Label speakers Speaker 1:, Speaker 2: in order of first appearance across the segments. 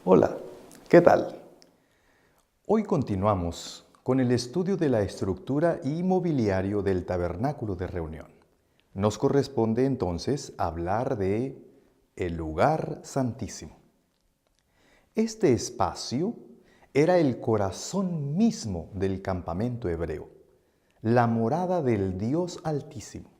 Speaker 1: Hola, ¿qué tal? Hoy continuamos con el estudio de la estructura y mobiliario del tabernáculo de reunión. Nos corresponde entonces hablar de el lugar santísimo. Este espacio era el corazón mismo del campamento hebreo, la morada del Dios Altísimo.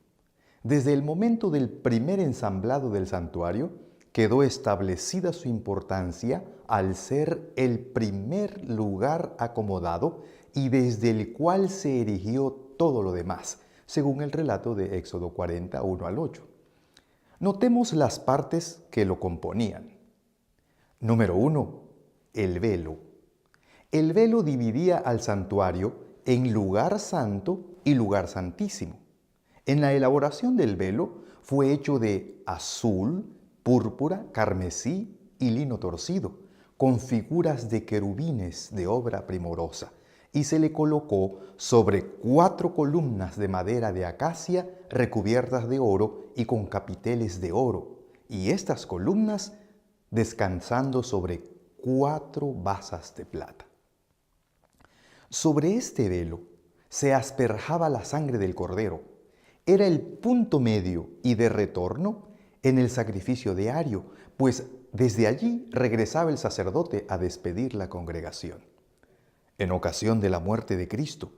Speaker 1: Desde el momento del primer ensamblado del santuario, quedó establecida su importancia al ser el primer lugar acomodado y desde el cual se erigió todo lo demás, según el relato de Éxodo 40, 1 al 8. Notemos las partes que lo componían. Número 1. El velo. El velo dividía al santuario en lugar santo y lugar santísimo. En la elaboración del velo fue hecho de azul, púrpura, carmesí y lino torcido, con figuras de querubines de obra primorosa, y se le colocó sobre 4 columnas de madera de acacia recubiertas de oro y con capiteles de oro, y estas columnas descansando sobre 4 basas de plata. Sobre este velo se asperjaba la sangre del cordero. Era el punto medio y de retorno en el sacrificio diario, pues desde allí regresaba el sacerdote a despedir la congregación. En ocasión de la muerte de Cristo,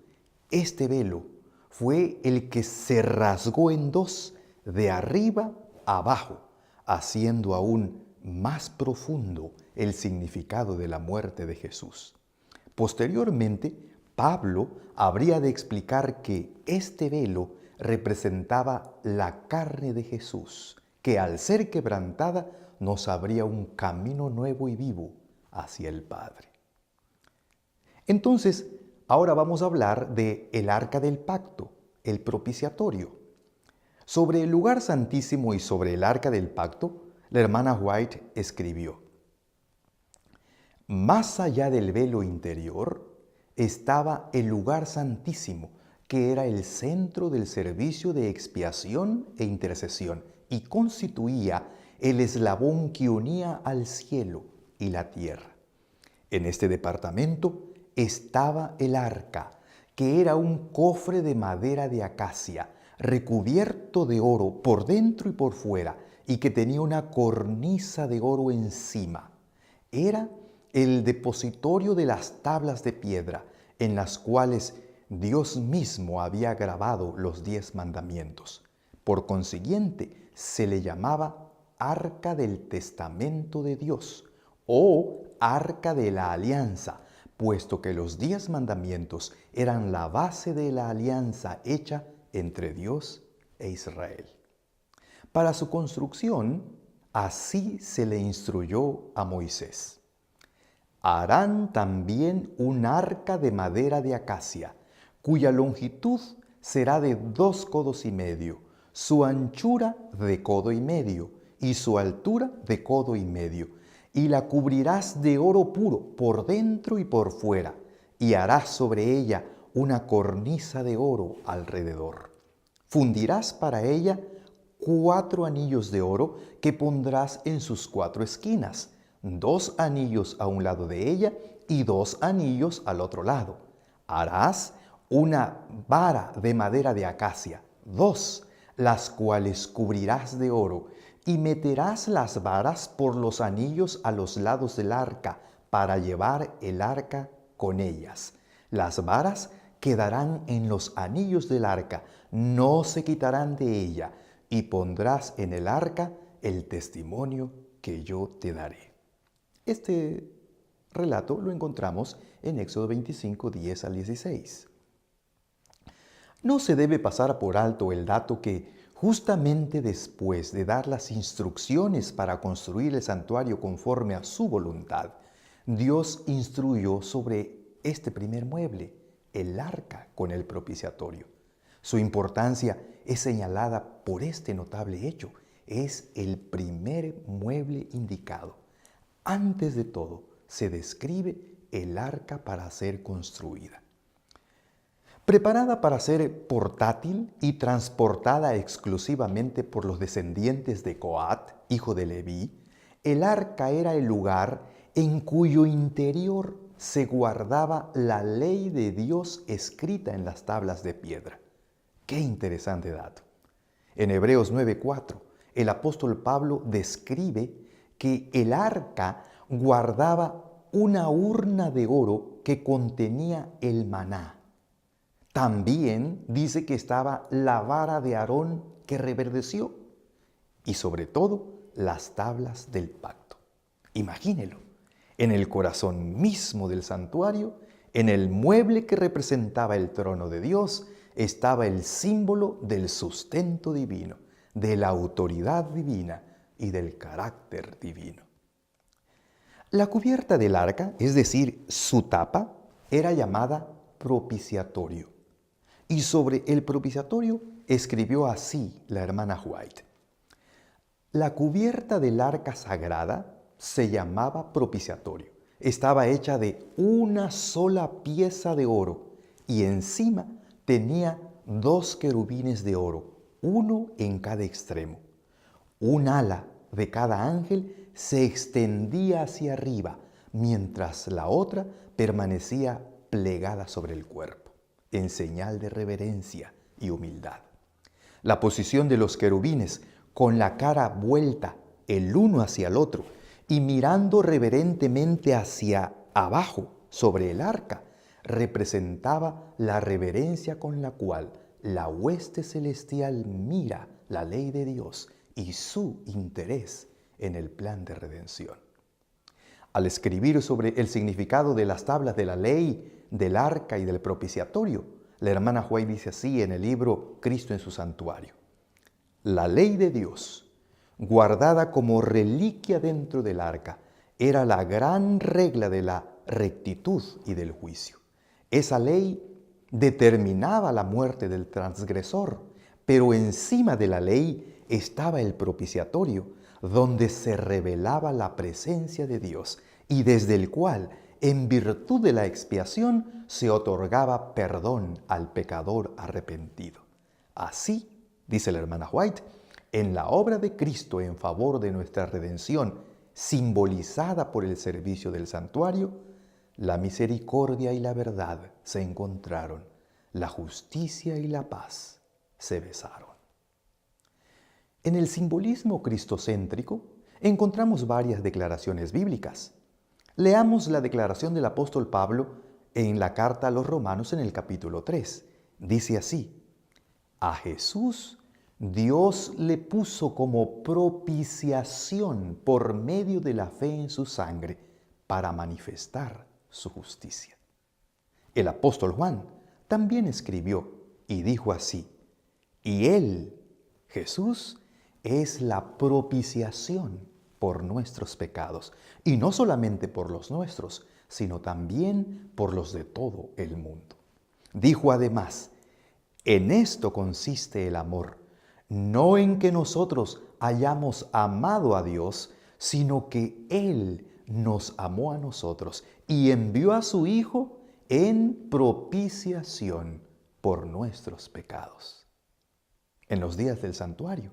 Speaker 1: este velo fue el que se rasgó en dos, de arriba a abajo, haciendo aún más profundo el significado de la muerte de Jesús. Posteriormente, Pablo habría de explicar que este velo representaba la carne de Jesús, que al ser quebrantada nos abría un camino nuevo y vivo hacia el Padre. Entonces, ahora vamos a hablar de el arca del pacto, el propiciatorio. Sobre el lugar santísimo y sobre el arca del pacto, la hermana White escribió: más allá del velo interior estaba el lugar santísimo, que era el centro del servicio de expiación e intercesión y constituía el eslabón que unía al cielo y la tierra. En este departamento estaba el arca, que era un cofre de madera de acacia, recubierto de oro por dentro y por fuera, y que tenía una cornisa de oro encima. Era el depositorio de las tablas de piedra, en las cuales Dios mismo había grabado los 10 mandamientos. Por consiguiente, se le llamaba Arca del Testamento de Dios o Arca de la Alianza, puesto que los 10 mandamientos eran la base de la alianza hecha entre Dios e Israel. Para su construcción, así se le instruyó a Moisés: harán también un arca de madera de acacia, cuya longitud será de 2 codos y medio, su anchura de codo y medio, y su altura de codo y medio, y la cubrirás de oro puro por dentro y por fuera, y harás sobre ella una cornisa de oro alrededor. Fundirás para ella 4 anillos de oro que pondrás en sus 4 esquinas, 2 anillos a un lado de ella y 2 anillos al otro lado. Harás una vara de madera de acacia, 2, las cuales cubrirás de oro, y meterás las varas por los anillos a los lados del arca para llevar el arca con ellas. Las varas quedarán en los anillos del arca, no se quitarán de ella, y pondrás en el arca el testimonio que yo te daré. Este relato lo encontramos en Éxodo 25, 10 al 16. No se debe pasar por alto el dato que justamente después de dar las instrucciones para construir el santuario conforme a su voluntad, Dios instruyó sobre este primer mueble, el arca con el propiciatorio. Su importancia es señalada por este notable hecho. Es el primer mueble indicado. Antes de todo, se describe el arca para ser construida. Preparada para ser portátil y transportada exclusivamente por los descendientes de Coat, hijo de Leví, el arca era el lugar en cuyo interior se guardaba la ley de Dios escrita en las tablas de piedra. Qué interesante dato. En Hebreos 9:4, el apóstol Pablo describe que el arca guardaba una urna de oro que contenía el maná. También dice que estaba la vara de Aarón que reverdeció y sobre todo las tablas del pacto. Imagínelo, en el corazón mismo del santuario, en el mueble que representaba el trono de Dios, estaba el símbolo del sustento divino, de la autoridad divina y del carácter divino. La cubierta del arca, es decir, su tapa, era llamada propiciatorio. Y sobre el propiciatorio escribió así la hermana White: la cubierta del arca sagrada se llamaba propiciatorio. Estaba hecha de una sola pieza de oro y encima tenía 2 querubines de oro, uno en cada extremo. Un ala de cada ángel se extendía hacia arriba, mientras la otra permanecía plegada sobre el cuerpo, en señal de reverencia y humildad. La posición de los querubines, con la cara vuelta el uno hacia el otro y mirando reverentemente hacia abajo sobre el arca, representaba la reverencia con la cual la hueste celestial mira la ley de Dios y su interés en el plan de redención. Al escribir sobre el significado de las tablas de la ley, del arca y del propiciatorio, la hermana White dice así en el libro Cristo en su santuario: la ley de Dios, guardada como reliquia dentro del arca, era la gran regla de la rectitud y del juicio. Esa ley determinaba la muerte del transgresor, pero encima de la ley estaba el propiciatorio, donde se revelaba la presencia de Dios y desde el cual, en virtud de la expiación, se otorgaba perdón al pecador arrepentido. Así, dice la hermana White, en la obra de Cristo en favor de nuestra redención, simbolizada por el servicio del santuario, la misericordia y la verdad se encontraron, la justicia y la paz se besaron. En el simbolismo cristocéntrico encontramos varias declaraciones bíblicas. Leamos la declaración del apóstol Pablo en la carta a los Romanos en el capítulo 3. Dice así: a Jesús Dios le puso como propiciación por medio de la fe en su sangre para manifestar su justicia. El apóstol Juan también escribió y dijo así: y Él, Jesús, es la propiciación por nuestros pecados, y no solamente por los nuestros, sino también por los de todo el mundo. Dijo además: en esto consiste el amor, no en que nosotros hayamos amado a Dios, sino que Él nos amó a nosotros y envió a su Hijo en propiciación por nuestros pecados. En los días del santuario,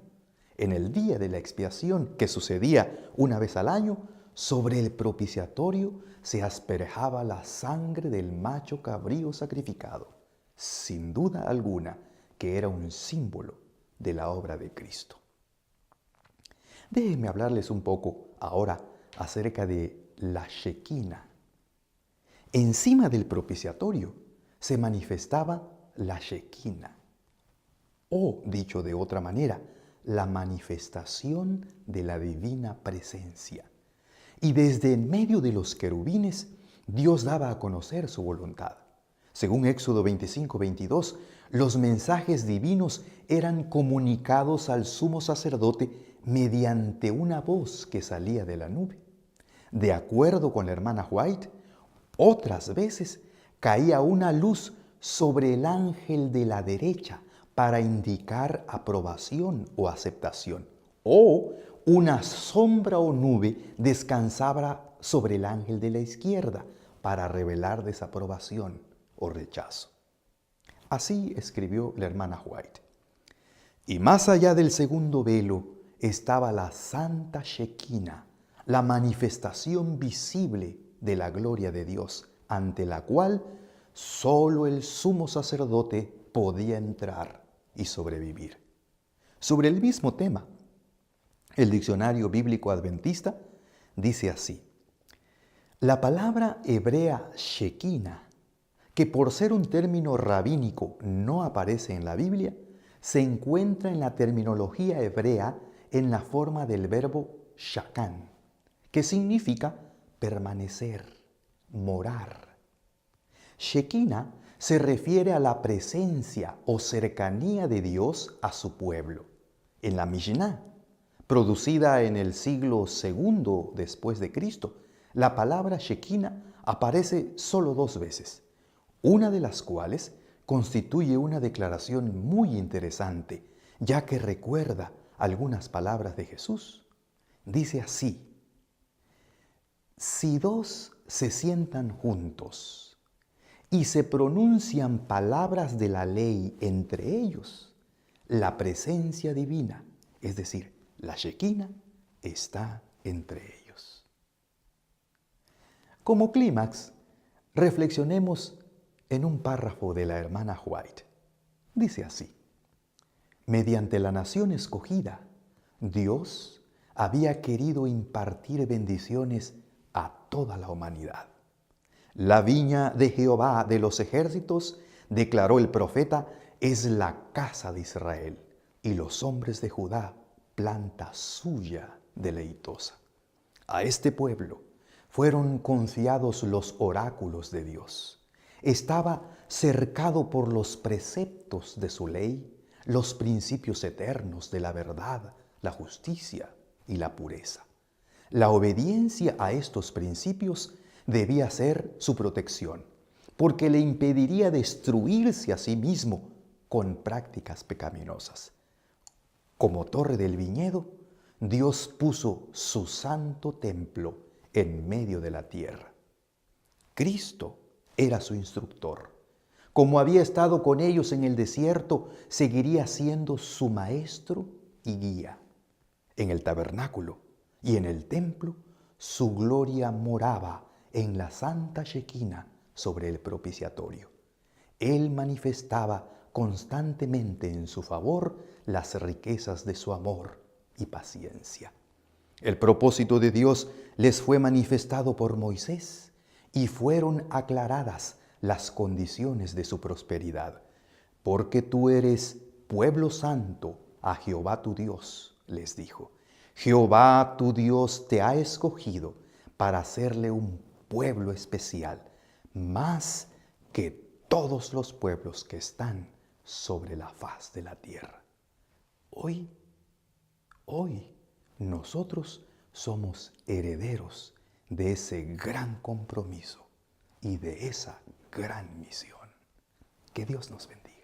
Speaker 1: en el día de la expiación que sucedía una vez al año, sobre el propiciatorio se asperjaba la sangre del macho cabrío sacrificado, sin duda alguna que era un símbolo de la obra de Cristo. Déjenme hablarles un poco ahora acerca de la Shekinah. Encima del propiciatorio se manifestaba la Shekinah, o dicho de otra manera, la manifestación de la divina presencia. Y desde en medio de los querubines, Dios daba a conocer su voluntad. Según Éxodo 25:22, los mensajes divinos eran comunicados al sumo sacerdote mediante una voz que salía de la nube. De acuerdo con la hermana White, otras veces caía una luz sobre el ángel de la derecha para indicar aprobación o aceptación, o una sombra o nube descansaba sobre el ángel de la izquierda para revelar desaprobación o rechazo. Así escribió la hermana White. Y más allá del segundo velo estaba la santa Shekinah, la manifestación visible de la gloria de Dios, ante la cual solo el sumo sacerdote podía entrar y sobrevivir. Sobre el mismo tema, el Diccionario Bíblico Adventista dice así: la palabra hebrea Shekinah, que por ser un término rabínico no aparece en la Biblia, se encuentra en la terminología hebrea en la forma del verbo shakan, que significa permanecer, morar. Shekinah se refiere a la presencia o cercanía de Dios a su pueblo. En la Mishnah, producida en el siglo II después de Cristo, la palabra Shekinah aparece solo 2 veces, una de las cuales constituye una declaración muy interesante, ya que recuerda algunas palabras de Jesús. Dice así: si 2 se sientan juntos y se pronuncian palabras de la ley entre ellos, la presencia divina, es decir, la Shekinah, está entre ellos. Como clímax, reflexionemos en un párrafo de la hermana White. Dice así: mediante la nación escogida, Dios había querido impartir bendiciones a toda la humanidad. La viña de Jehová de los ejércitos, declaró el profeta, es la casa de Israel, y los hombres de Judá, planta suya deleitosa. A este pueblo fueron confiados los oráculos de Dios. Estaba cercado por los preceptos de su ley, los principios eternos de la verdad, la justicia y la pureza. La obediencia a estos principios debía ser su protección, porque le impediría destruirse a sí mismo con prácticas pecaminosas. Como torre del viñedo, Dios puso su santo templo en medio de la tierra. Cristo era su instructor. Como había estado con ellos en el desierto, seguiría siendo su maestro y guía. En el tabernáculo y en el templo, su gloria moraba en la santa Shekinah sobre el propiciatorio. Él manifestaba constantemente en su favor las riquezas de su amor y paciencia. El propósito de Dios les fue manifestado por Moisés y fueron aclaradas las condiciones de su prosperidad. Porque tú eres pueblo santo a Jehová tu Dios, les dijo. Jehová tu Dios te ha escogido para hacerle un pueblo especial, más que todos los pueblos que están sobre la faz de la tierra. Hoy, nosotros somos herederos de ese gran compromiso y de esa gran misión. Que Dios nos bendiga.